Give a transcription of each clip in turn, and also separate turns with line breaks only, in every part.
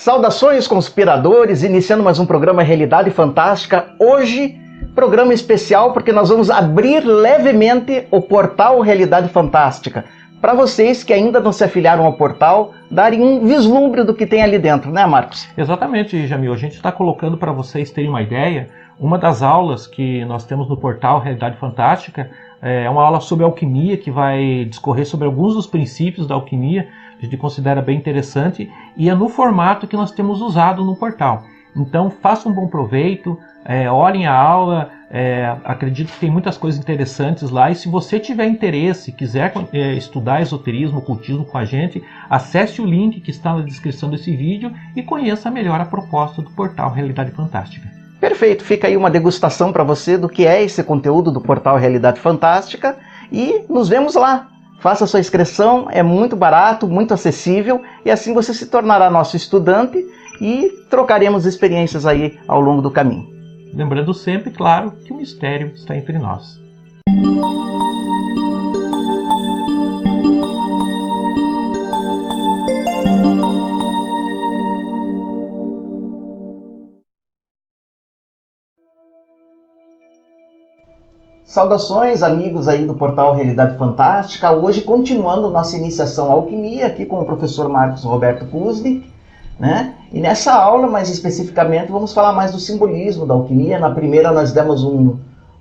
Saudações, conspiradores, iniciando mais um programa Realidade Fantástica. Hoje, programa especial porque nós vamos abrir levemente o portal Realidade Fantástica. Para vocês que ainda não se afiliaram ao portal, darem um vislumbre do que tem ali dentro, né, Marcos?
Exatamente, Jamil. A gente está colocando para vocês terem uma ideia. Uma das aulas que nós temos no portal Realidade Fantástica é uma aula sobre alquimia, que vai discorrer sobre alguns dos princípios da alquimia. A gente considera bem interessante e é no formato que nós temos usado no portal. Então façam um bom proveito, olhem a aula, acredito que tem muitas coisas interessantes lá, e se você tiver interesse, quiser estudar esoterismo, ocultismo com a gente, acesse o link que está na descrição desse vídeo e conheça melhor a proposta do portal Realidade Fantástica.
Perfeito, fica aí uma degustação para você do que é esse conteúdo do portal Realidade Fantástica e nos vemos lá. Faça sua inscrição, é muito barato, muito acessível e assim você se tornará nosso estudante e trocaremos experiências aí ao longo do caminho.
Lembrando sempre, claro, que o mistério está entre nós.
Saudações, amigos aí do portal Realidade Fantástica. Hoje, continuando nossa iniciação à alquimia, aqui com o professor Marcos Roberto Kuznik, né? E nessa aula, mais especificamente, vamos falar mais do simbolismo da alquimia. Na primeira, nós demos um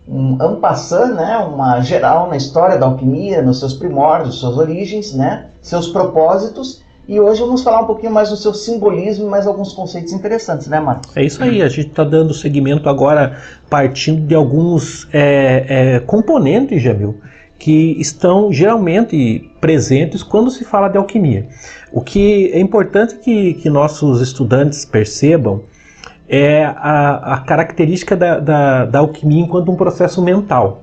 en passant, né? Uma geral na história da alquimia, nos seus primórdios, suas origens, né? Seus propósitos. E hoje vamos falar um pouquinho mais do seu simbolismo e mais alguns conceitos interessantes, né, Marcos?
É isso aí, a gente está dando seguimento agora partindo de alguns componentes, Jamil, que estão geralmente presentes quando se fala de alquimia. O que é importante que nossos estudantes percebam é a característica da alquimia enquanto um processo mental.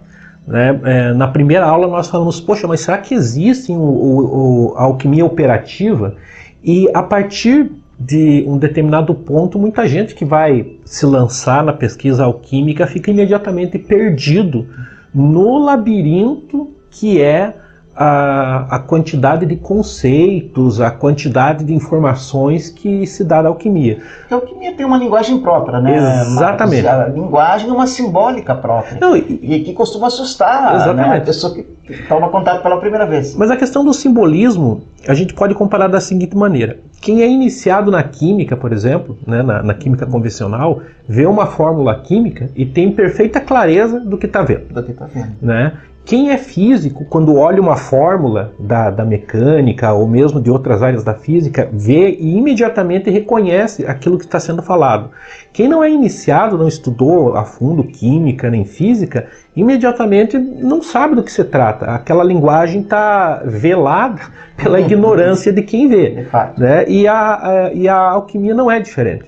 Na primeira aula nós falamos, poxa, mas será que existe a alquimia operativa? E a partir de um determinado ponto, muita gente que vai se lançar na pesquisa alquímica fica imediatamente perdido no labirinto que é a quantidade de conceitos, a quantidade de informações que se dá da alquimia.
Porque a alquimia tem uma linguagem própria, né?
Exatamente.
A linguagem é uma simbólica própria.
Não,
e que costuma assustar, né, a pessoa que toma contato pela primeira vez.
Mas a questão do simbolismo, a gente pode comparar da seguinte maneira. Quem é iniciado na química, por exemplo, né, na química convencional, vê uma fórmula química e tem perfeita clareza do que está vendo.
Do que está vendo.
Né? Quem é físico, quando olha uma fórmula da mecânica ou mesmo de outras áreas da física, vê e imediatamente reconhece aquilo que está sendo falado. Quem não é iniciado, não estudou a fundo química nem física, imediatamente não sabe do que se trata. Aquela linguagem está velada pela ignorância de quem vê. Né? E a alquimia não é diferente.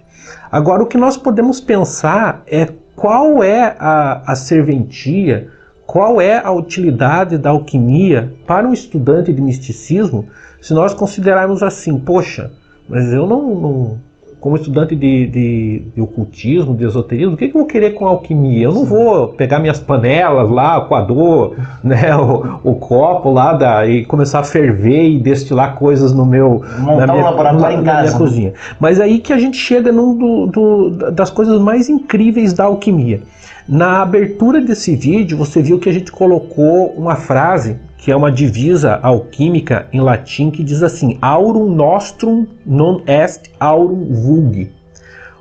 Agora, o que nós podemos pensar é qual é a serventia, qual é a utilidade da alquimia para um estudante de misticismo, se nós considerarmos assim, poxa, mas eu não como estudante de ocultismo, de esoterismo, o que eu vou querer com a alquimia? Eu não vou pegar minhas panelas lá, o coador, né, o copo lá e começar a ferver e destilar coisas no meu
laboratório em casa,
minha cozinha. Mas aí que a gente chega das coisas mais incríveis da alquimia. Na abertura desse vídeo, você viu que a gente colocou uma frase, que é uma divisa alquímica em latim, que diz assim, aurum nostrum non est aurum vulgi.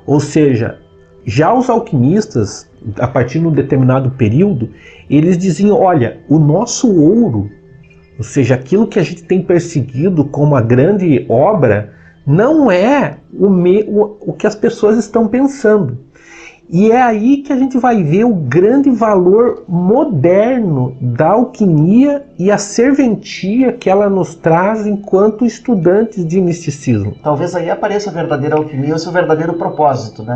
Ou seja, já os alquimistas, a partir de um determinado período, eles diziam, olha, o nosso ouro, ou seja, aquilo que a gente tem perseguido como a grande obra, não é o que as pessoas estão pensando. E é aí que a gente vai ver o grande valor moderno da alquimia e a serventia que ela nos traz enquanto estudantes de misticismo.
Talvez aí apareça a verdadeira alquimia, o seu verdadeiro propósito, né?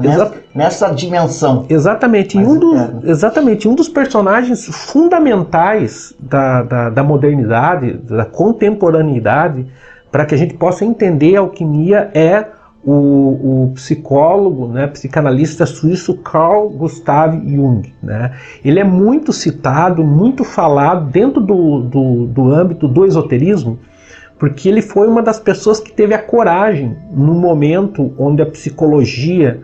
Nessa dimensão.
Exatamente. Um dos personagens fundamentais da modernidade, da contemporaneidade, para que a gente possa entender a alquimia é o psicólogo, né, psicanalista suíço Carl Gustav Jung. Né? Ele é muito citado, muito falado dentro do âmbito do esoterismo, porque ele foi uma das pessoas que teve a coragem, no momento onde a psicologia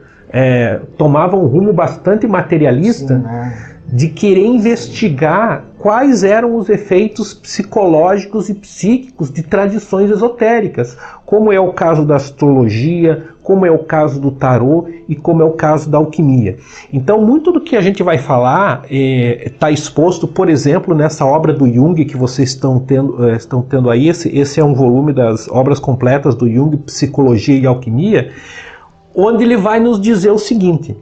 tomava um rumo bastante materialista,
Sim, né?
de querer investigar quais eram os efeitos psicológicos e psíquicos de tradições esotéricas, como é o caso da astrologia, como é o caso do tarô e como é o caso da alquimia. Então, muito do que a gente vai falar está exposto, por exemplo, nessa obra do Jung que vocês estão tendo aí. Esse é um volume das obras completas do Jung, Psicologia e Alquimia, onde ele vai nos dizer o seguinte,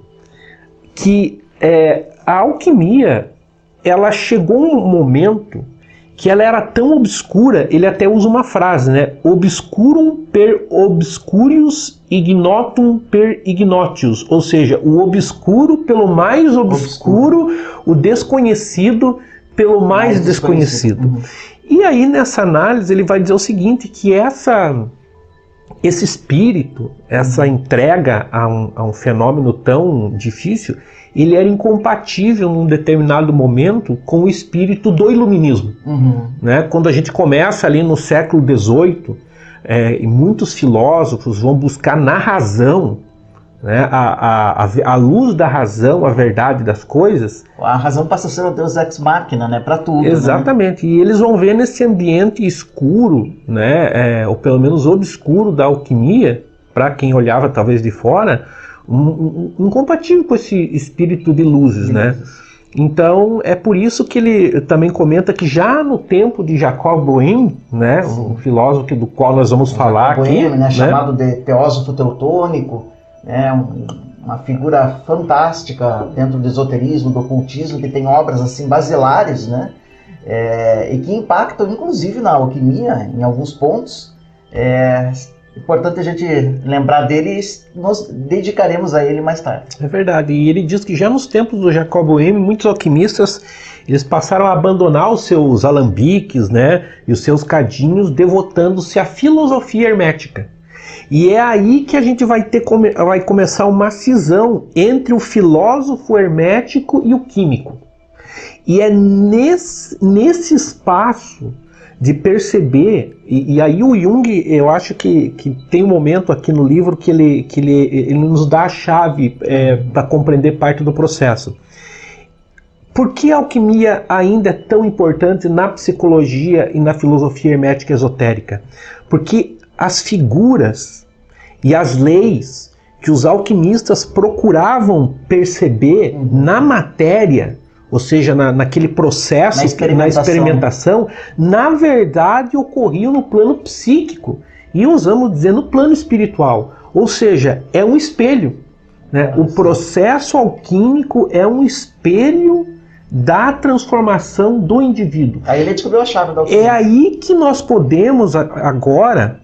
que a alquimia, ela chegou um momento que ela era tão obscura, ele até usa uma frase, né? Obscurum per obscurius, ignotum per ignotius, ou seja, o obscuro pelo mais obscuro, o desconhecido pelo mais desconhecido. Uhum. E aí nessa análise ele vai dizer o seguinte, que esse espírito, essa entrega a um fenômeno tão difícil, ele era incompatível num determinado momento com o espírito do iluminismo. Uhum. Né? Quando a gente começa ali no século XVIII, e muitos filósofos vão buscar na razão, né, a luz da razão, a verdade das coisas.
A razão passa a ser o Deus ex machina, né, para tudo.
Exatamente, né? E eles vão ver nesse ambiente escuro, né, ou pelo menos obscuro da alquimia, para quem olhava talvez de fora, incompatível com esse espírito de luzes, né? Então é por isso que ele também comenta que já no tempo de Jacob Böhme, né, um filósofo do qual nós vamos falar aqui,
Böhme, né, chamado de teósofo teutônico, né, uma figura fantástica dentro do esoterismo, do ocultismo, que tem obras assim basilares, né, e que impactam inclusive na alquimia em alguns pontos. Importante a gente lembrar dele e nós dedicaremos a ele mais tarde.
É verdade, e ele diz que já nos tempos do Jacob Böhme, muitos alquimistas eles passaram a abandonar os seus alambiques, né, e os seus cadinhos, devotando-se à filosofia hermética. E é aí que a gente vai começar uma cisão entre o filósofo hermético e o químico. E é nesse espaço de perceber, e aí o Jung, eu acho que tem um momento aqui no livro que ele nos dá a chave para compreender parte do processo. Por que a alquimia ainda é tão importante na psicologia e na filosofia hermética esotérica? Porque as figuras e as leis que os alquimistas procuravam perceber na matéria, ou seja, naquele processo, na experimentação, na verdade ocorriam no plano psíquico e usamos dizer no plano espiritual. Ou seja, é um espelho. Né? O processo alquímico é um espelho da transformação do indivíduo.
Aí ele descobriu a chave da alquimia.
É aí que nós podemos agora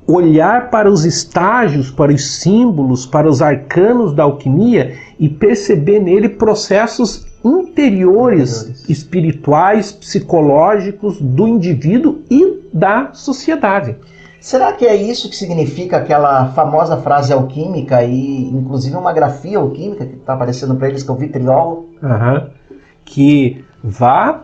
olhar para os estágios, para os símbolos, para os arcanos da alquimia e perceber nele processos interiores, espirituais, psicológicos do indivíduo e da sociedade.
Será que é isso que significa aquela famosa frase alquímica e inclusive uma grafia alquímica que está aparecendo para eles, que é o vitriol?
Que vá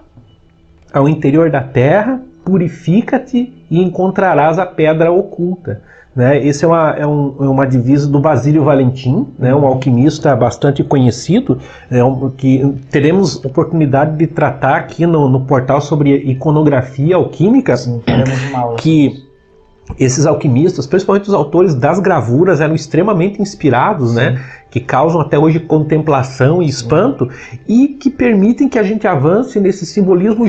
ao interior da terra, purifica-te e encontrarás a pedra oculta. Né? Esse é uma divisa do Basílio Valentim, né? Um alquimista bastante conhecido, que teremos oportunidade de tratar aqui no portal sobre iconografia alquímica.
Sim, teremos uma aula.
Que esses alquimistas, principalmente os autores das gravuras, eram extremamente inspirados, né? Que causam até hoje contemplação e espanto, e que permitem que a gente avance nesse simbolismo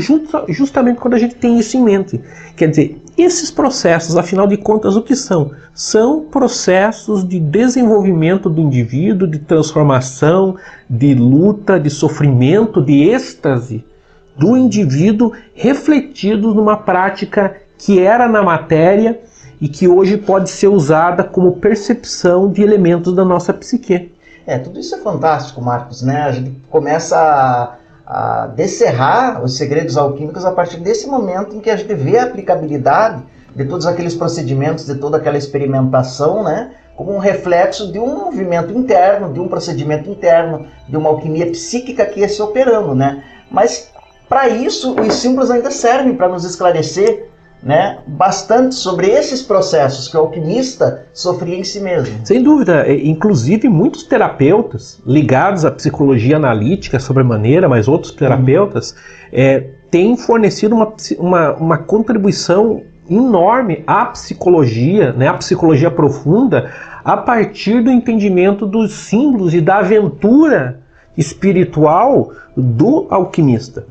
justamente quando a gente tem isso em mente. Quer dizer, esses processos, afinal de contas, o que são? São processos de desenvolvimento do indivíduo, de transformação, de luta, de sofrimento, de êxtase do indivíduo, refletidos numa prática que era na matéria e que hoje pode ser usada como percepção de elementos da nossa psique.
Tudo isso é fantástico, Marcos, né? A gente começa a descerrar os segredos alquímicos a partir desse momento em que a gente vê a aplicabilidade de todos aqueles procedimentos, de toda aquela experimentação, né? Como um reflexo de um movimento interno, de um procedimento interno, de uma alquimia psíquica que ia se operando, né? Mas para isso os símbolos ainda servem para nos esclarecer, né, bastante sobre esses processos que o alquimista sofria em si mesmo.
Sem dúvida, inclusive muitos terapeutas ligados à psicologia analítica sobremaneira, mas outros terapeutas têm fornecido uma contribuição enorme à psicologia, né, à psicologia profunda, a partir do entendimento dos símbolos e da aventura espiritual do alquimista.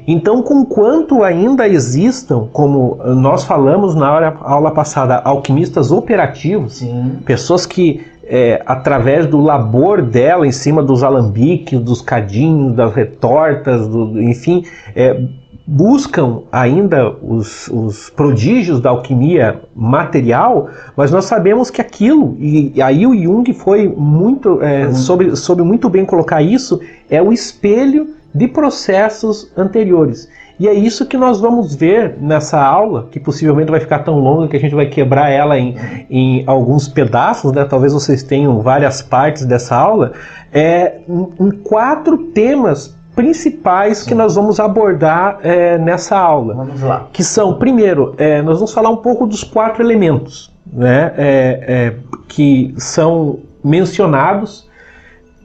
Então, conquanto ainda existam, como nós falamos na aula passada, alquimistas operativos, sim, pessoas que, através do labor dela, em cima dos alambiques, dos cadinhos, das retortas, enfim, buscam ainda os prodígios da alquimia material, mas nós sabemos que aquilo, e aí o Jung foi muito, soube muito bem colocar isso, é o espelho de processos anteriores. E é isso que nós vamos ver nessa aula, que possivelmente vai ficar tão longa que a gente vai quebrar ela em alguns pedaços, né? Talvez vocês tenham várias partes dessa aula, em 4 temas principais que nós vamos abordar nessa aula.
Vamos lá.
Que são, primeiro, nós vamos falar um pouco dos 4 elementos, né, que são mencionados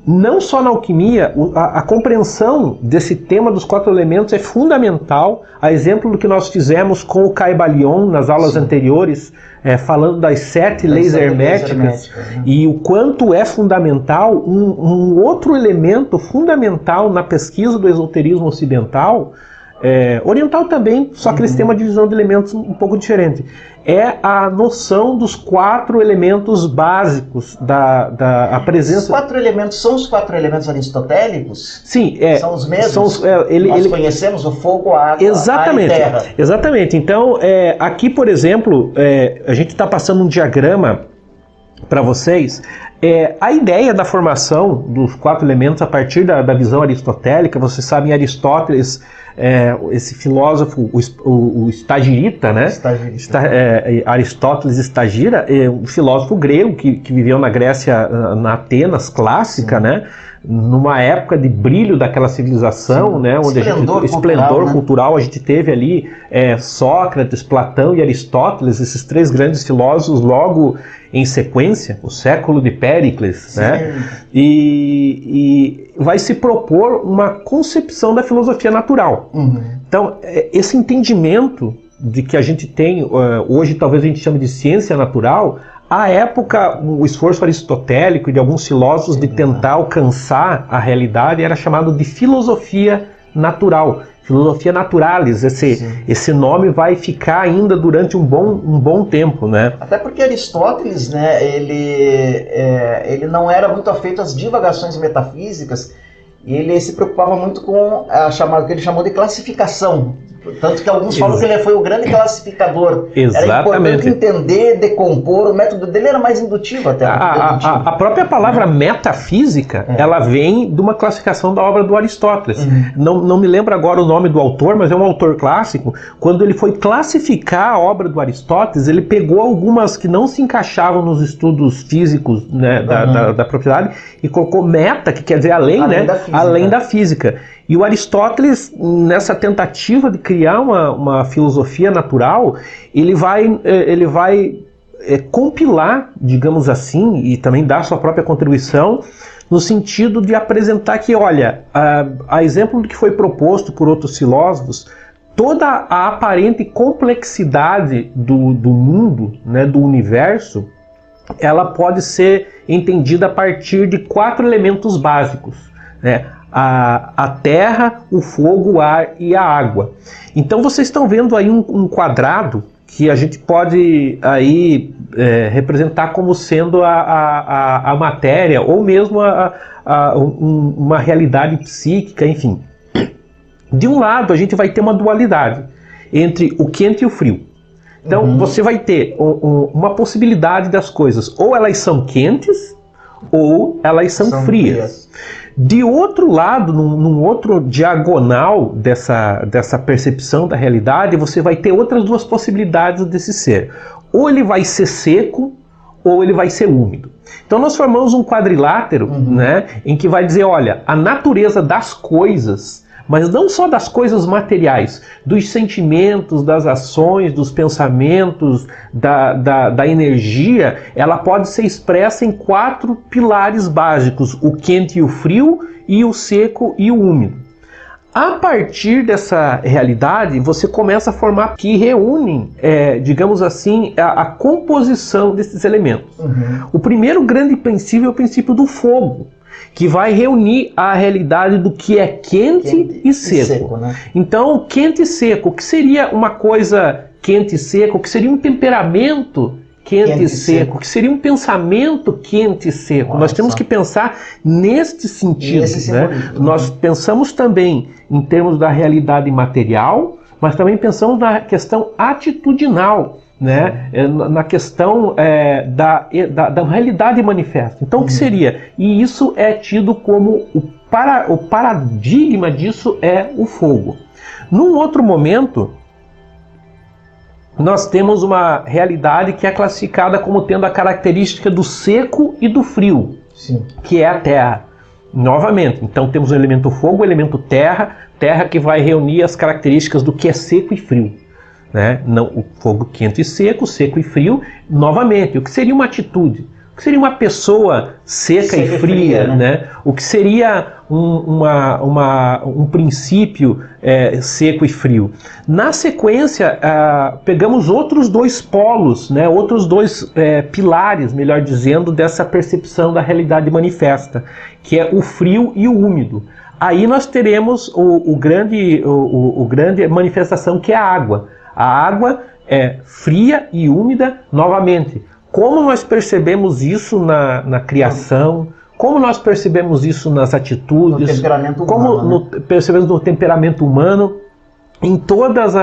não só na alquimia. A compreensão desse tema dos 4 elementos é fundamental, a exemplo do que nós fizemos com o Caibalion nas aulas anteriores, falando das 7 leis herméticas, e o quanto é fundamental. Um outro elemento fundamental na pesquisa do esoterismo ocidental, oriental também, só que eles têm uma divisão de elementos um pouco diferente, é a noção dos 4 elementos básicos da presença.
Os 4 elementos são os 4 elementos aristotélicos?
Sim.
São os mesmos? Nós conhecemos o fogo, a água,
exatamente,
a terra.
Exatamente. Então, aqui, por exemplo, a gente está passando um diagrama para vocês. A ideia da formação dos 4 elementos a partir da visão aristotélica, vocês sabem, Aristóteles, esse filósofo, o estagirita, né? Aristóteles Estagira, um filósofo grego que viveu na Grécia, na Atenas clássica, né? Numa época de brilho daquela civilização, né? Onde esplendor cultural, a gente teve ali Sócrates, Platão e Aristóteles, esses 3 grandes filósofos logo em sequência, o século de Péricles, né? E vai se propor uma concepção da filosofia natural. Então, esse entendimento de que a gente tem, hoje talvez a gente chame de ciência natural, à época, o esforço aristotélico e de alguns filósofos de tentar alcançar a realidade era chamado de filosofia natural. Filosofia naturalis, esse nome vai ficar ainda durante um bom tempo, né? Até
porque Aristóteles, né, ele não era muito afeito às divagações metafísicas, e ele se preocupava muito com o que ele chamou de classificação. Tanto que alguns falam que ele foi o grande classificador.
Exatamente.
Era importante entender, decompor, o método dele era mais indutivo até.
A própria palavra metafísica, ela vem de uma classificação da obra do Aristóteles. Não me lembro agora o nome do autor, mas é um autor clássico. Quando ele foi classificar a obra do Aristóteles, ele pegou algumas que não se encaixavam nos estudos físicos, né, da propriedade, e colocou meta, que quer dizer além, né, além da física. E o Aristóteles, nessa tentativa de criar uma filosofia natural, ele vai compilar, digamos assim, e também dar sua própria contribuição, no sentido de apresentar que, olha, a exemplo do que foi proposto por outros filósofos, toda a aparente complexidade do mundo, né, do universo, ela pode ser entendida a partir de 4 elementos básicos, né? A terra, o fogo, o ar e a água. Então vocês estão vendo aí um quadrado que a gente pode aí representar como sendo a matéria, ou mesmo uma realidade psíquica, enfim. De um lado a gente vai ter uma dualidade entre o quente e o frio. Então você vai ter uma possibilidade das coisas, ou elas são quentes ou elas são frias. De outro lado, num outro diagonal dessa percepção da realidade, você vai ter outras 2 possibilidades desse ser. Ou ele vai ser seco, ou ele vai ser úmido. Então nós formamos um quadrilátero, né, em que vai dizer, olha, a natureza das coisas mas não só das coisas materiais, dos sentimentos, das ações, dos pensamentos, da energia, ela pode ser expressa em 4 pilares básicos: o quente e o frio, e o seco e o úmido. A partir dessa realidade, você começa a formar que reúnem, digamos assim, a composição desses elementos. O primeiro grande princípio é o princípio do fogo, que vai reunir a realidade do que é quente e seco. Né? Então, quente e seco, o que seria uma coisa quente e seca? O que seria um temperamento quente e seco? O que seria um pensamento quente e seco? Nossa. Nós temos que pensar neste sentido. Né? Nós pensamos também em termos da realidade material, mas também pensamos na questão atitudinal, né? Na questão da realidade manifesta. Então, o que seria? E isso é tido como o paradigma disso é o fogo. Num outro momento, nós temos uma realidade que é classificada como tendo a característica do seco e do frio, sim, que é a terra. Novamente, então temos o elemento fogo, o elemento terra, terra que vai reunir as características do que é seco e frio. Né? Não, o fogo quente e seco, seco e frio. Novamente, o que seria uma atitude? O que seria uma pessoa seca e fria? Né? O que seria um princípio seco e frio? Na sequência, pegamos outros 2 polos, né? Outros 2 pilares, melhor dizendo, dessa percepção da realidade manifesta, que é o frio e o úmido. Aí nós teremos o grande manifestação, que é a água. A água é fria e úmida novamente. Como nós percebemos isso na criação, como nós percebemos isso nas atitudes, no temperamento humano, percebemos no temperamento humano, em todos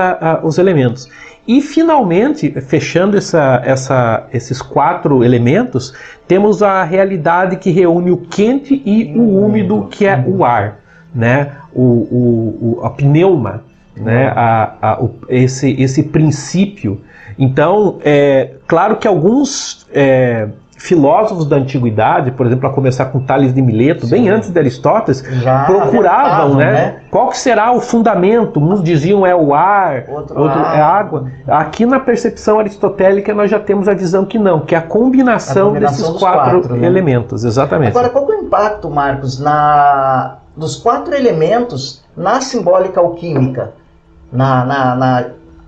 os elementos. E finalmente, fechando esses 4 elementos, temos a realidade que reúne o quente e o úmido, que é o ar, né? A pneuma, né? Esse princípio. Então, claro que alguns filósofos da antiguidade, por exemplo, a começar com Tales de Mileto, sim, bem antes de Aristóteles, já procuravam, né? Qual que será o fundamento? Uns diziam é o ar, outro é a água. Aqui na percepção aristotélica nós já temos a visão que não, que é a combinação desses 4 elementos, exatamente.
Agora, qual que é o impacto, Marcos, dos 4 elementos na simbólica alquímica?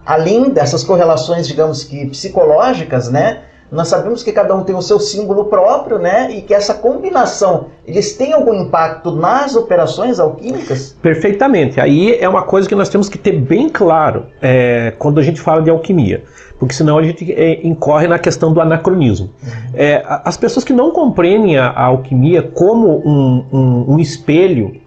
Além dessas correlações, digamos que psicológicas, né? Nós sabemos que cada um tem o seu símbolo próprio, né? E que essa combinação, eles têm algum impacto nas operações alquímicas? Perfeitamente.
Aí é uma coisa que nós temos que ter bem claro quando a gente fala de alquimia. Porque senão a gente incorre na questão do anacronismo. As pessoas que não compreendem a alquimia como um espelho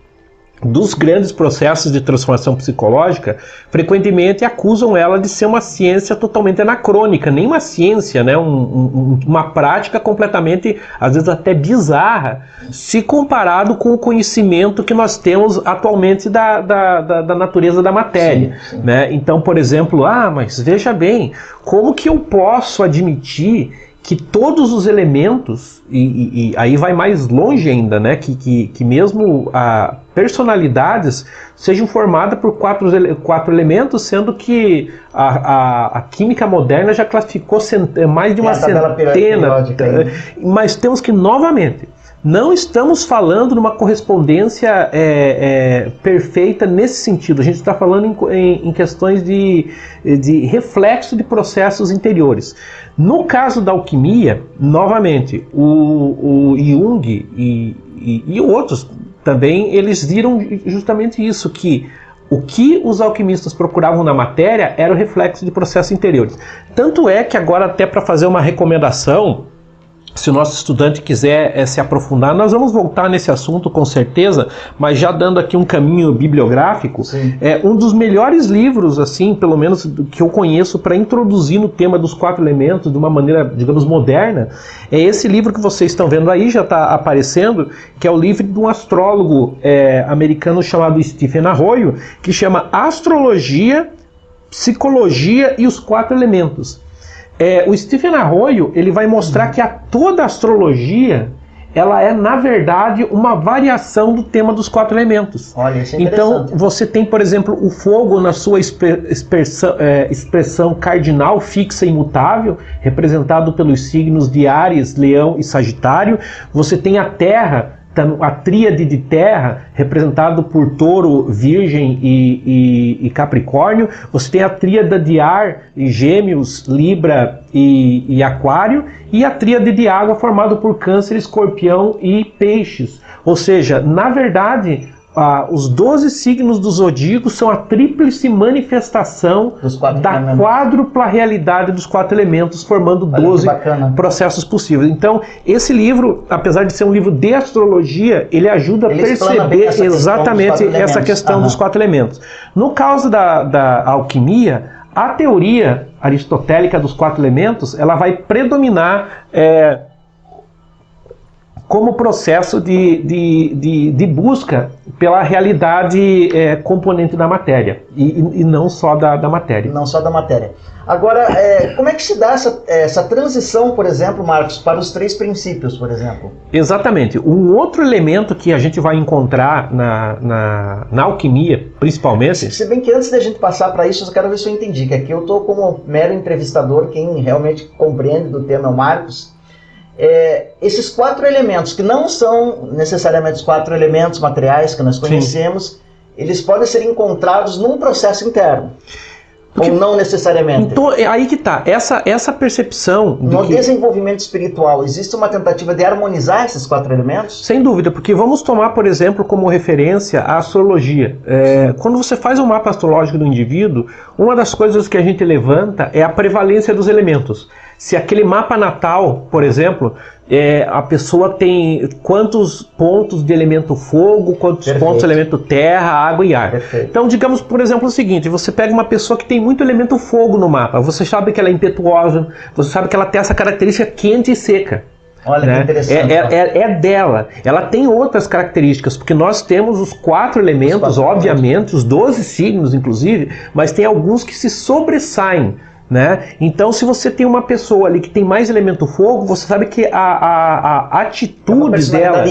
dos grandes processos de transformação psicológica, frequentemente acusam ela de ser uma ciência totalmente anacrônica, nem uma ciência, né? Uma prática completamente, às vezes até bizarra, se comparado com o conhecimento que nós temos atualmente da natureza da matéria. Sim, sim. Né? Então, por exemplo, mas veja bem, como que eu posso admitir que todos os elementos, e aí vai mais longe ainda, né? Que mesmo personalidades sejam formadas por 4 elementos, sendo que a química moderna já classificou mais de uma centena. Mas temos que, novamente, não estamos falando de uma correspondência perfeita nesse sentido. A gente está falando em questões de reflexo de processos interiores. No caso da alquimia, novamente, o Jung e outros também, eles viram justamente isso, que o que os alquimistas procuravam na matéria era o reflexo de processos interiores. Tanto é que agora, até para fazer uma recomendação, se o nosso estudante quiser se aprofundar, nós vamos voltar nesse assunto com certeza, mas já dando aqui um caminho bibliográfico, um dos melhores livros, assim, pelo menos que eu conheço, para introduzir no tema dos 4 elementos de uma maneira, digamos, moderna, é esse livro que vocês estão vendo aí, já está aparecendo, que é o livro de um astrólogo americano chamado Stephen Arroyo, que chama Astrologia, Psicologia e os 4 Elementos. O Stephen Arroyo, ele vai mostrar que toda a astrologia, ela é, na verdade, uma variação do tema dos 4 elementos.
Olha, isso é
então, você tem, por exemplo, o fogo na sua expressão cardinal, fixa e imutável, representado pelos signos de Áries, Leão e Sagitário. Você tem a terra, a tríade de terra, representado por Touro, Virgem e Capricórnio. Você tem a tríade de ar, Gêmeos, Libra e Aquário. E a tríade de água, formada por Câncer, Escorpião e Peixes. Ou seja, na verdade, os 12 signos do zodíaco são a tríplice manifestação da quádrupla realidade dos 4 elementos, formando 12 processos possíveis. Então, esse livro, apesar de ser um livro de astrologia, ele ajuda a perceber exatamente essa questão dos 4 elementos. No caso da alquimia, a teoria aristotélica dos 4 elementos, ela vai predominar como processo de busca pela realidade componente da matéria, e não só da matéria.
Não só da matéria. Agora, como é que se dá essa transição, por exemplo, Marcos, para os 3 princípios, por exemplo?
Exatamente. Um outro elemento que a gente vai encontrar na alquimia, principalmente...
Se bem que antes da gente passar para isso, eu quero ver se eu entendi, que aqui eu estou como mero entrevistador, quem realmente compreende do tema é o Marcos. Esses 4 elementos, que não são necessariamente os 4 elementos materiais que nós conhecemos, eles podem ser encontrados num processo interno. Ou não necessariamente.
Então, aí que está. Essa percepção...
No desenvolvimento espiritual, existe uma tentativa de harmonizar esses 4 elementos?
Sem dúvida, porque vamos tomar, por exemplo, como referência a astrologia. Quando você faz um mapa astrológico do indivíduo, uma das coisas que a gente levanta é a prevalência dos elementos. Se aquele mapa natal, por exemplo, a pessoa tem quantos pontos de elemento fogo, quantos pontos de elemento terra, água e ar. Então, digamos, por exemplo, o seguinte: você pega uma pessoa que tem muito elemento fogo no mapa, você sabe que ela é impetuosa, você sabe que ela tem essa característica quente e seca.
Olha,
né?
Que interessante.
É dela. Ela tem outras características, porque nós temos os 4 elementos, obviamente, os 12 signos, inclusive, mas tem alguns que se sobressaem. Né? Então, se você tem uma pessoa ali que tem mais elemento fogo, você sabe que a atitude dela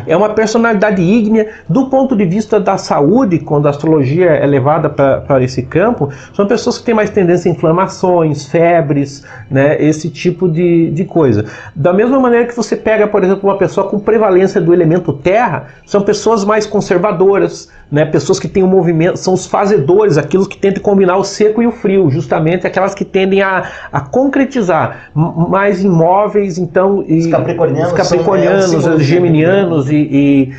é uma personalidade ígnea. Do ponto de vista da saúde, quando a astrologia é levada para esse campo, são pessoas que têm mais tendência a inflamações, febres, né? Esse tipo de coisa. Da mesma maneira que você pega, por exemplo, uma pessoa com prevalência do elemento terra, são pessoas mais conservadoras, né? Pessoas que têm um movimento, são os fazedores, aqueles que tentam combinar o seco e o frio, justamente aquelas que tendem a concretizar mais imóveis. Então, os capricornianos, os geminianos e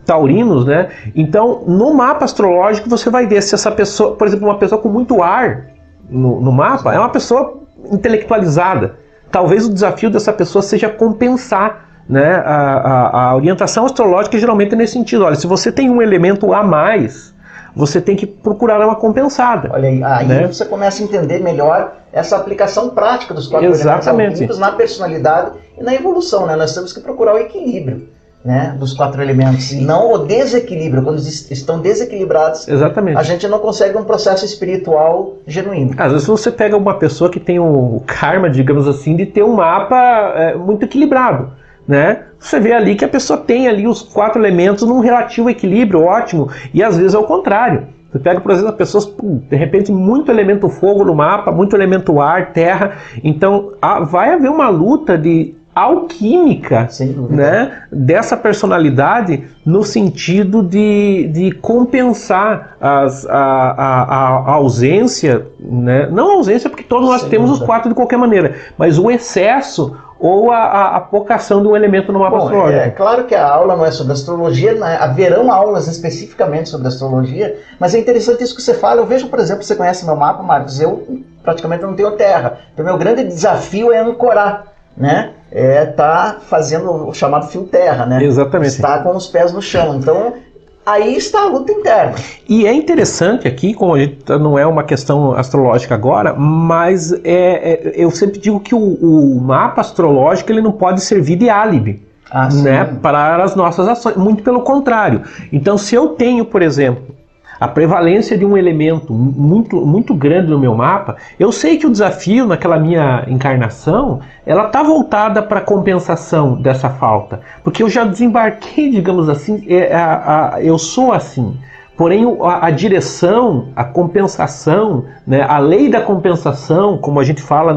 taurinos, né? Então, no mapa astrológico você vai ver se essa pessoa, por exemplo, uma pessoa com muito ar no mapa, é uma pessoa intelectualizada. Talvez o desafio dessa pessoa seja compensar, né? A orientação astrológica geralmente é nesse sentido. Olha, se você tem um elemento a mais, você tem que procurar uma compensada.
Olha aí, né? Você começa a entender melhor essa aplicação prática dos 4 elementos alquímicos na personalidade e na evolução, né? Nós temos que procurar o equilíbrio, né, dos 4 elementos, e não o desequilíbrio. Quando estão desequilibrados, a gente não consegue um processo espiritual genuíno.
Às vezes você pega uma pessoa que tem o karma, digamos assim, de ter um mapa muito equilibrado, né? Você vê ali que a pessoa tem ali os 4 elementos num relativo equilíbrio ótimo, e às vezes é o contrário. Você pega, por exemplo, as pessoas, de repente, muito elemento fogo no mapa, muito elemento ar, terra. Então vai haver uma luta de alquímica, né, dessa personalidade, no sentido de compensar a ausência, né? Não a ausência, porque todos nós temos os 4 de qualquer maneira, mas o excesso ou a apocação de um elemento no mapa astrológico.
É claro que a aula não é sobre astrologia, né? Haverão aulas especificamente sobre astrologia, mas é interessante isso que você fala. Eu vejo, por exemplo, você conhece meu mapa, Marcos, eu praticamente não tenho terra. Então, meu grande desafio é ancorar, né? Tá fazendo o chamado fio terra, né?
Exatamente.
Está com os pés no chão. Então, aí está a luta interna.
E é interessante aqui, como a gente não é uma questão astrológica agora, mas eu sempre digo que o mapa astrológico ele não pode servir de álibi, né, para as nossas ações. Muito pelo contrário. Então, se eu tenho, por exemplo, a prevalência de um elemento muito grande no meu mapa, eu sei que o desafio naquela minha encarnação, ela está voltada para a compensação dessa falta. Porque eu já desembarquei, digamos assim, eu sou assim. Porém, a direção, a compensação, né, a lei da compensação, como a gente fala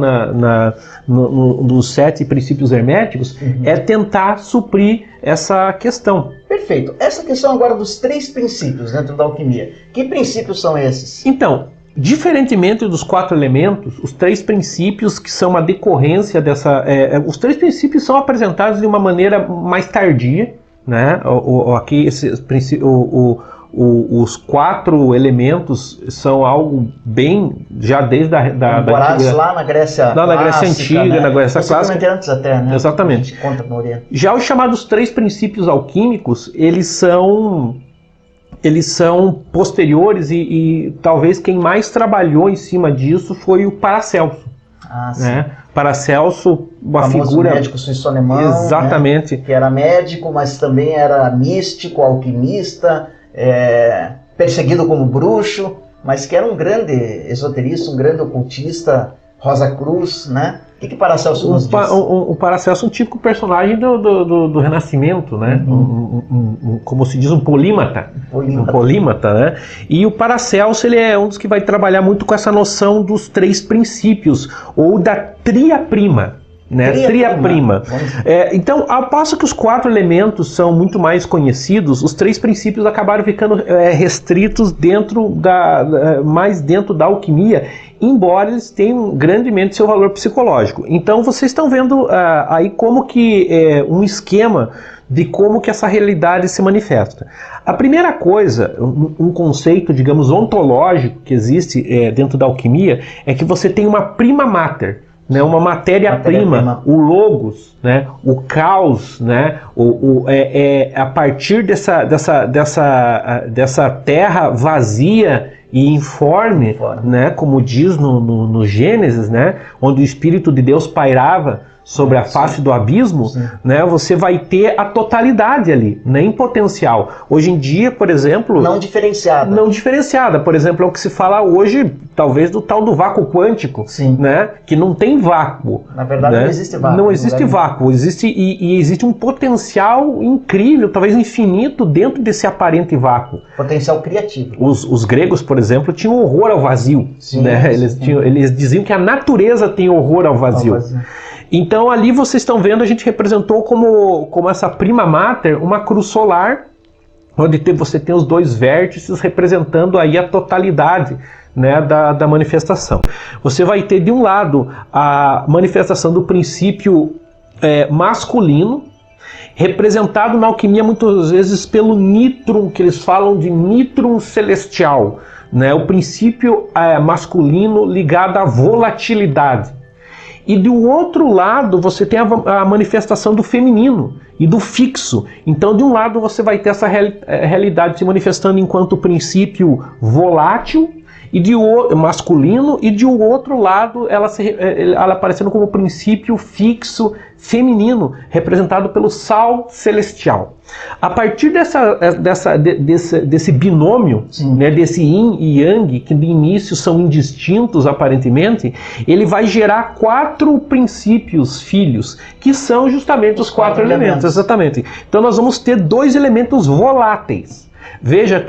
nos 7 princípios herméticos, é tentar suprir essa questão.
Perfeito. Essa questão agora dos 3 princípios dentro da alquimia. Que princípios são esses?
Então, diferentemente dos 4 elementos, os 3 princípios que são uma decorrência dessa... os 3 princípios são apresentados de uma maneira mais tardia, né? Aqui, os 4 elementos são algo bem, já desde
lá na Grécia
na Grécia Antiga,
né?
na Grécia Clássica.
Antes até, né?
Exatamente. Já os chamados 3 princípios alquímicos, eles são posteriores e talvez quem mais trabalhou em cima disso foi o Paracelso. Né? Paracelso, uma figura...
médico suíço-alemão,
exatamente,
né? Que era médico, mas também era místico, alquimista, perseguido como bruxo, mas que era um grande esoterista, um grande ocultista, Rosa Cruz, né? O que Paracelso nos diz?
O Paracelso é um típico personagem do Renascimento, né? Como se diz, um polímata. Um polímata, né? E o Paracelso, ele é um dos que vai trabalhar muito com essa noção dos 3 princípios, ou da tria prima. Né? Tria prima. Então, ao passo que os 4 elementos são muito mais conhecidos, os 3 princípios acabaram ficando restritos mais dentro da alquimia, embora eles tenham grandemente seu valor psicológico. Então, vocês estão vendo aí como que um esquema de como que essa realidade se manifesta. A primeira coisa, um conceito, digamos, ontológico que existe dentro da alquimia, é que você tem uma prima mater, né, uma matéria-prima, o logos, né, o caos, né, a partir dessa terra vazia e informe, né, como diz no Gênesis, né, onde o Espírito de Deus pairava sobre a face do abismo, né, você vai ter a totalidade ali, né, em potencial. Hoje em dia, por exemplo...
Não diferenciada.
Não diferenciada. Por exemplo, é o que se fala hoje, talvez, do tal do vácuo quântico, né, que não tem vácuo.
Na verdade, né? Não existe vácuo.
Não existe vácuo. Existe um potencial incrível, talvez infinito, dentro desse aparente vácuo.
Potencial criativo.
Os gregos, por exemplo, tinham horror ao vazio. Né? Eles diziam que a natureza tem horror ao vazio. Então ali vocês estão vendo, a gente representou como essa prima mater, uma cruz solar, onde você tem os 2 vértices representando aí a totalidade, né, da manifestação. Você vai ter de um lado a manifestação do princípio masculino, representado na alquimia muitas vezes pelo nitrum, que eles falam de nitrum celestial, né, o princípio masculino ligado à volatilidade. E do outro lado você tem a manifestação do feminino e do fixo. Então de um lado você vai ter essa realidade se manifestando enquanto princípio volátil e masculino, e de um outro lado ela aparecendo como princípio fixo feminino, representado pelo sal celestial. A partir desse binômio, né, desse yin e yang, que de início são indistintos aparentemente, ele vai gerar 4 princípios filhos, que são justamente os 4 elementos. Exatamente. Então nós vamos ter 2 elementos voláteis. Veja,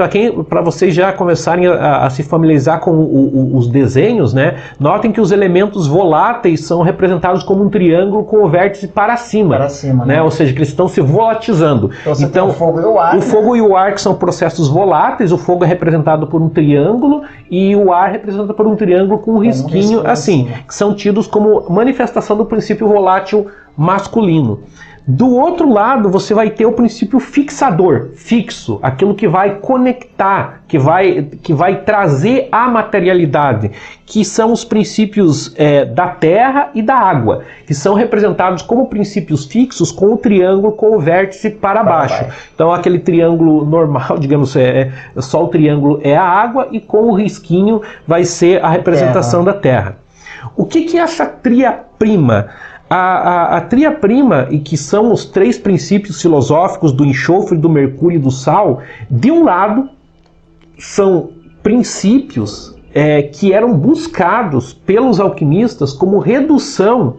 para vocês já começarem a se familiarizar com os desenhos, né? Notem que os elementos voláteis são representados como um triângulo com o vértice para cima, né? Ou seja, que eles estão se volatilizando. Então,
o fogo e o ar.
O fogo e o ar, que são processos voláteis, o fogo é representado por um triângulo e o ar é representado por um triângulo com um risquinho assim, que são tidos como manifestação do princípio volátil masculino. Do outro lado, você vai ter o princípio fixador, fixo, aquilo que vai conectar, que vai trazer a materialidade, que são os princípios da terra e da água, que são representados como princípios fixos com o triângulo com o vértice para baixo. Então aquele triângulo normal, digamos, só o triângulo é a água e com o risquinho vai ser a representação da terra. O que é essa tria prima? A tria prima, e que são os 3 princípios filosóficos do enxofre, do mercúrio e do sal, de um lado, são princípios que eram buscados pelos alquimistas como redução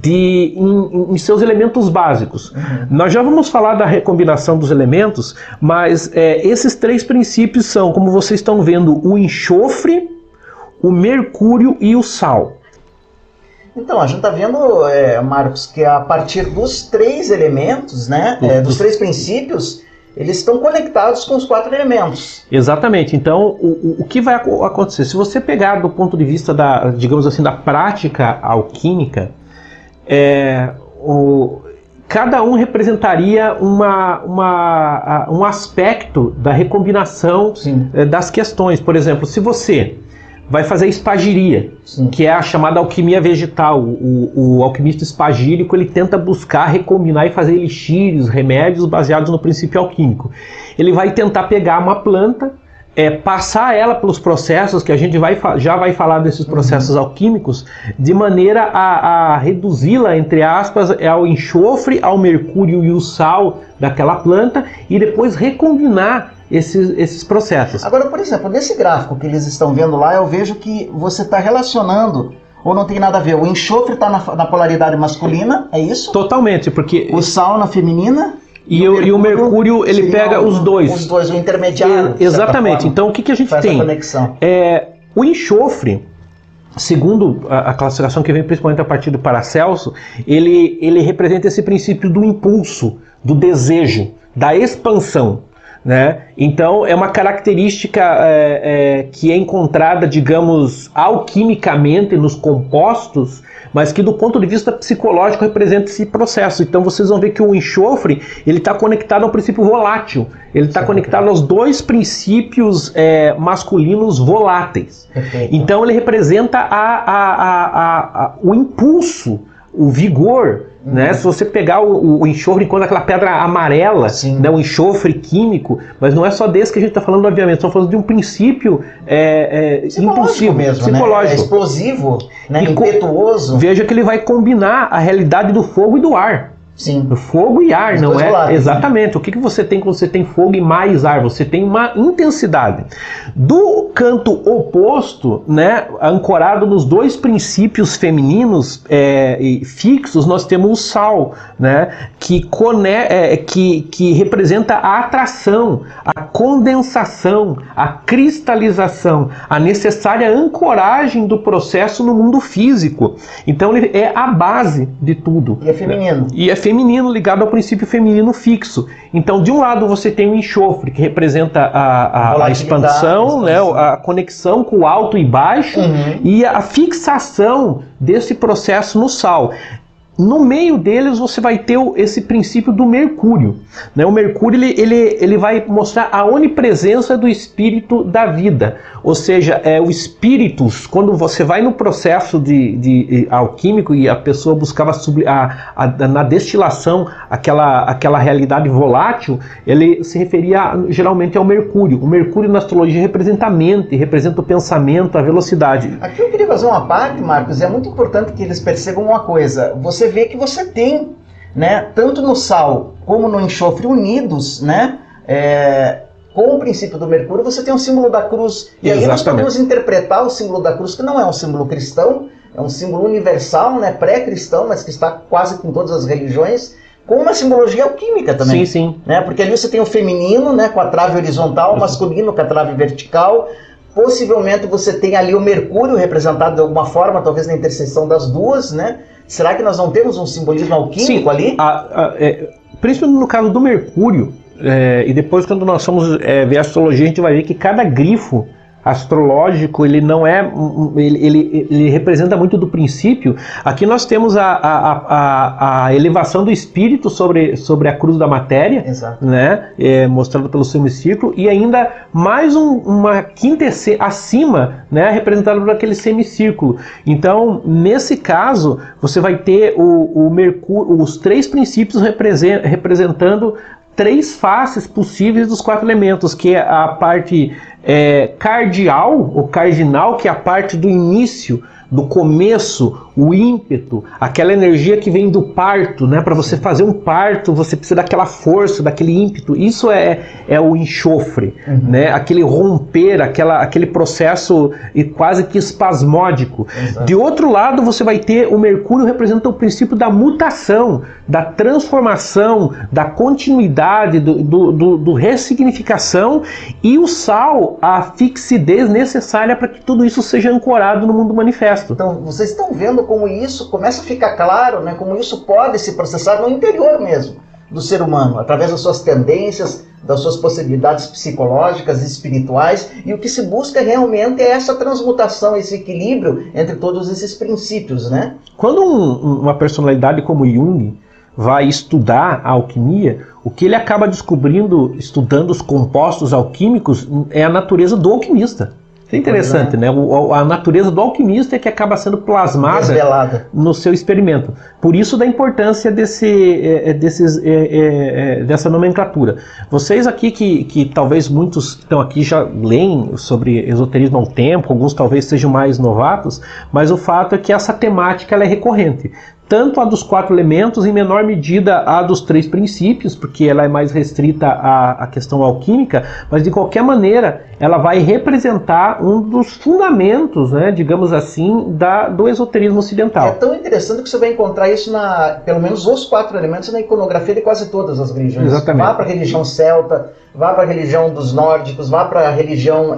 em seus elementos básicos. Nós já vamos falar da recombinação dos elementos, mas esses 3 princípios são, como vocês estão vendo, o enxofre, o mercúrio e o sal.
Então, a gente está vendo, Marcos, que a partir dos 3 elementos, né, dos 3 princípios, eles estão conectados com os 4 elementos.
Exatamente. Então, o que vai acontecer? Se você pegar do ponto de vista digamos assim, da prática alquímica, cada um representaria um aspecto da recombinação das questões. Por exemplo, se você vai fazer espagiria, que é a chamada alquimia vegetal. O alquimista espagírico, ele tenta buscar recombinar e fazer elixires, remédios baseados no princípio alquímico. Ele vai tentar pegar uma planta, passar ela pelos processos, que a gente já vai falar desses processos alquímicos, de maneira a reduzi-la, entre aspas, ao enxofre, ao mercúrio e o sal daquela planta, e depois recombinar esses processos.
Agora, por exemplo, nesse gráfico que eles estão vendo lá, eu vejo que você está relacionando, ou não tem nada a ver, o enxofre está na polaridade masculina, é isso?
Totalmente, porque
o sal na feminina
e o mercúrio ele pega os dois.
Os dois, o intermediário.
Exatamente. Então o que a gente
faz
tem?
A conexão.
O enxofre, segundo a classificação que vem principalmente a partir do Paracelso, ele representa esse princípio do impulso, do desejo, da expansão. Né? Então é uma característica que é encontrada, digamos, alquimicamente nos compostos, mas que do ponto de vista psicológico representa esse processo. Então vocês vão ver que o enxofre ele está conectado ao princípio volátil, ele está conectado aos 2 princípios masculinos voláteis. Então ele representa o impulso, o vigor. Né? Se você pegar o enxofre enquanto aquela pedra amarela, né? O enxofre químico, mas não é só desse que a gente está falando, obviamente, estamos falando de um princípio impulsivo,
mesmo,
psicológico.
Né? Explosivo, né? Impetuoso.
Veja que ele vai combinar a realidade do fogo e do ar.
Sim.
Fogo e ar,
os
não é?
Lados,
exatamente. Né? O que você tem quando você tem fogo e mais ar? Você tem uma intensidade. Do canto oposto, né, ancorado nos 2 princípios femininos fixos, nós temos o sal, né, que representa a atração, a condensação, a cristalização, a necessária ancoragem do processo no mundo físico. Então ele é a base de tudo.
E é feminino.
Né? E é feminino, ligado ao princípio feminino fixo. Então, de um lado você tem o enxofre, que representa a expansão, né, a conexão com o alto e baixo, e a fixação desse processo no sal. No meio deles você vai ter esse princípio do mercúrio. Né? O mercúrio ele vai mostrar a onipresença do espírito da vida. Ou seja, o espíritus, quando você vai no processo de alquímico e a pessoa buscava na destilação aquela realidade volátil, ele se referia geralmente ao mercúrio. O mercúrio na astrologia representa a mente, representa o pensamento, a velocidade.
Aqui eu queria fazer uma parte, Marcos, é muito importante que eles percebam uma coisa. Você vê que você tem, né, tanto no sal como no enxofre unidos, né, com o princípio do mercúrio, você tem o símbolo da cruz. E aí nós podemos interpretar o símbolo da cruz, que não é um símbolo cristão, é um símbolo universal, né, pré-cristão, mas que está quase com todas as religiões, com uma simbologia alquímica também.
Sim.
Né, porque ali você tem o feminino, né, com a trave horizontal, o masculino com a trave vertical. Possivelmente você tem ali o mercúrio representado de alguma forma, talvez na interseção das duas, né? Será que nós não temos um simbolismo alquímico ali?
Principalmente no caso do mercúrio, e depois quando nós vamos ver a astrologia, a gente vai ver que cada grifo astrológico, ele não é, ele representa muito do princípio. Aqui nós temos a elevação do espírito sobre a cruz da matéria, né, mostrado pelo semicírculo, e ainda mais uma quinta acima, né, representado por aquele semicírculo. Então, nesse caso, você vai ter o Mercúrio, os 3 princípios representando 3 faces possíveis dos 4 elementos, que é a parte cardial, ou cardinal, que é a parte do início, do começo, o ímpeto, aquela energia que vem do parto, né? Para você fazer um parto, você precisa daquela força, daquele ímpeto. Isso é o enxofre, né? Aquele romper, aquele processo quase que espasmódico.
Exato.
De outro lado, você vai ter o Mercúrio representa o princípio da mutação, da transformação, da continuidade, do ressignificação, e o Sal, a fixidez necessária para que tudo isso seja ancorado no mundo manifesto.
Então, vocês estão vendo como isso começa a ficar claro, né? Como isso pode se processar no interior mesmo do ser humano, através das suas tendências, das suas possibilidades psicológicas e espirituais, e o que se busca realmente é essa transmutação, esse equilíbrio entre todos esses princípios, né?
Quando uma personalidade como Jung vai estudar a alquimia, o que ele acaba descobrindo, estudando os compostos alquímicos, é a natureza do alquimista. Isso é interessante, né? A natureza do alquimista é que acaba sendo plasmada
desvelada
no seu experimento. Por isso da importância dessa nomenclatura. Vocês aqui que talvez muitos estão aqui já leem sobre esoterismo há um tempo, alguns talvez sejam mais novatos, mas o fato é que essa temática ela é recorrente. Tanto a dos 4 elementos, em menor medida a dos 3 princípios, porque ela é mais restrita à questão alquímica, mas de qualquer maneira ela vai representar um dos fundamentos, né, digamos assim, do esoterismo ocidental.
É tão interessante que você vai encontrar isso, pelo menos os 4 elementos, na iconografia de quase todas as religiões.
Exatamente.
Vá para a religião celta, vá para a religião dos nórdicos, vá para a religião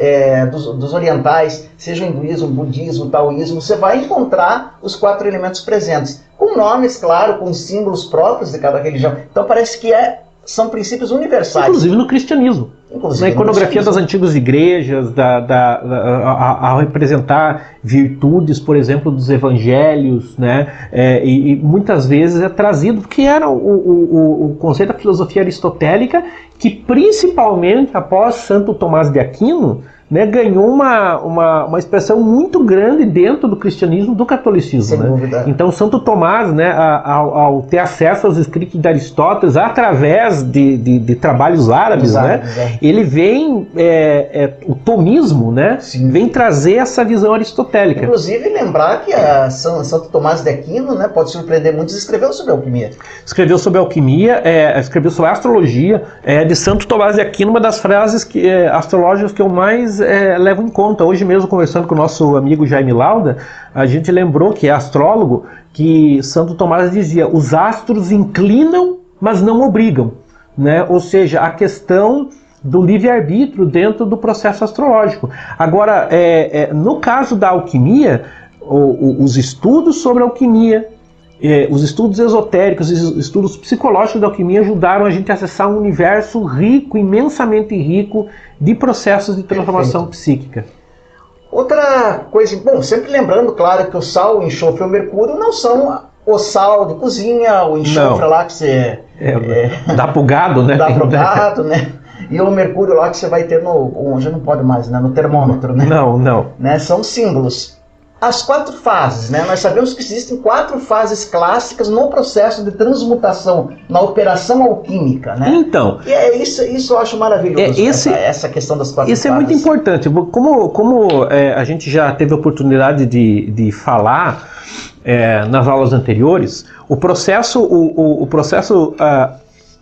dos orientais, seja o hinduísmo, o budismo, o taoísmo, você vai encontrar os 4 elementos presentes, com nomes, claro, com símbolos próprios de cada religião. Então parece que são princípios universais.
Inclusive no cristianismo. Na iconografia das antigas igrejas, ao representar virtudes, por exemplo, dos evangelhos, né? E muitas vezes é trazido, porque era o conceito da filosofia aristotélica, que principalmente após Santo Tomás de Aquino, né, ganhou uma expressão muito grande dentro do cristianismo, do catolicismo.
Sem dúvida.
Então Santo Tomás, né, ao ter acesso aos escritos de Aristóteles através de trabalhos árabes, né, ele vem, o tomismo, né, vem trazer essa visão aristotélica.
Inclusive lembrar que Santo Tomás de Aquino, né, pode surpreender muitos, escreveu sobre alquimia.
Escreveu sobre alquimia, escreveu sobre astrologia. De Santo Tomás de Aquino, uma das frases astrológicas que eu mais levo em conta. Hoje mesmo, conversando com o nosso amigo Jaime Lauda, a gente lembrou, que é astrólogo, que Santo Tomás dizia: os astros inclinam, mas não obrigam, né? Ou seja, a questão do livre-arbítrio dentro do processo astrológico. Agora, no caso da alquimia, os estudos sobre alquimia, os estudos esotéricos, os estudos psicológicos da alquimia ajudaram a gente a acessar um universo rico, imensamente rico, de processos de transformação psíquica.
Outra coisa, bom, sempre lembrando, claro, que o sal, o enxofre e o mercúrio não são o sal de cozinha, o enxofre lá que você...
dá pro gado, né?
Dá pro gado, né? E o mercúrio lá que você vai ter hoje não pode mais, né? No termômetro, né?
Não.
Né? São símbolos. As 4 fases, né? Nós sabemos que existem 4 fases clássicas no processo de transmutação, na operação alquímica, né?
Então...
E isso eu acho maravilhoso, essa questão das 4 fases.
Isso é muito importante. Como a gente já teve a oportunidade de falar nas aulas anteriores, o processo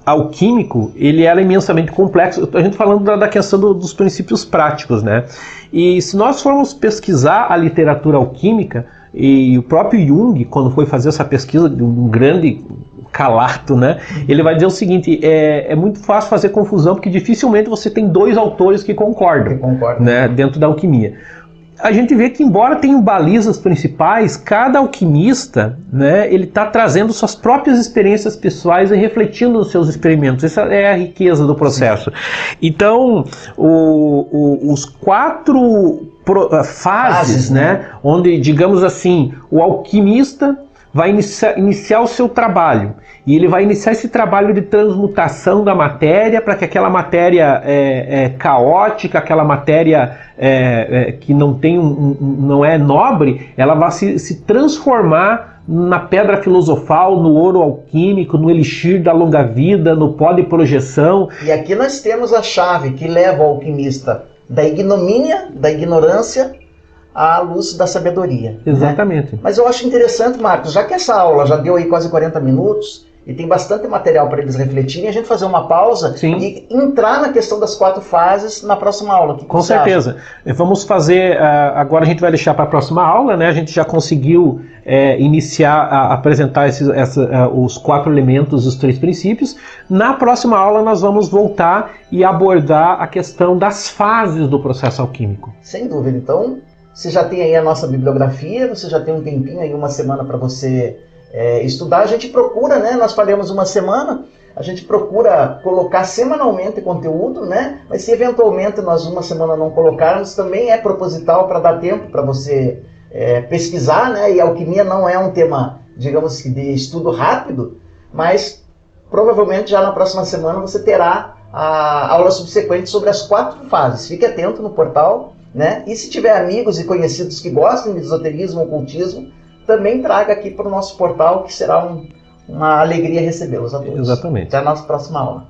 alquímico, ele era imensamente complexo. A gente falando da questão dos princípios práticos, né? E se nós formos pesquisar a literatura alquímica, e o próprio Jung, quando foi fazer essa pesquisa de um grande calato, né? Ele vai dizer o seguinte: é muito fácil fazer confusão, porque dificilmente você tem 2 autores que concordam. Né, dentro da alquimia. A gente vê que, embora tenham balizas principais, cada alquimista, né, ele está trazendo suas próprias experiências pessoais e refletindo nos seus experimentos. Essa é a riqueza do processo. Sim. Então, os 4 fases, né, onde, digamos assim, o alquimista vai iniciar o seu trabalho. E ele vai iniciar esse trabalho de transmutação da matéria, para que aquela matéria caótica, aquela matéria que não é nobre, ela vai se transformar na pedra filosofal, no ouro alquímico, no elixir da longa vida, no pó de projeção.
E aqui nós temos a chave que leva o alquimista da ignomínia, da ignorância, à luz da sabedoria.
Exatamente.
Né? Mas eu acho interessante, Marcos, já que essa aula já deu aí quase 40 minutos, e tem bastante material para eles refletirem, a gente fazer uma pausa e entrar na questão das 4 fases na próxima aula.
Com certeza. Vamos fazer, agora a gente vai deixar para a próxima aula, né? A gente já conseguiu iniciar a apresentar os 4 elementos, os 3 princípios. Na próxima aula nós vamos voltar e abordar a questão das fases do processo alquímico.
Sem dúvida. Então, você já tem aí a nossa bibliografia, você já tem um tempinho aí, uma semana para você estudar. A gente procura, né? Nós faremos uma semana, a gente procura colocar semanalmente conteúdo, né? Mas se eventualmente nós uma semana não colocarmos, também é proposital para dar tempo para você pesquisar, né? E a alquimia não é um tema, digamos que de estudo rápido, mas provavelmente já na próxima semana você terá a aula subsequente sobre as 4 fases. Fique atento no portal, né? E se tiver amigos e conhecidos que gostem de esoterismo, ocultismo, também traga aqui para o nosso portal, que será uma alegria recebê-los a todos.
Exatamente.
Até a nossa próxima aula.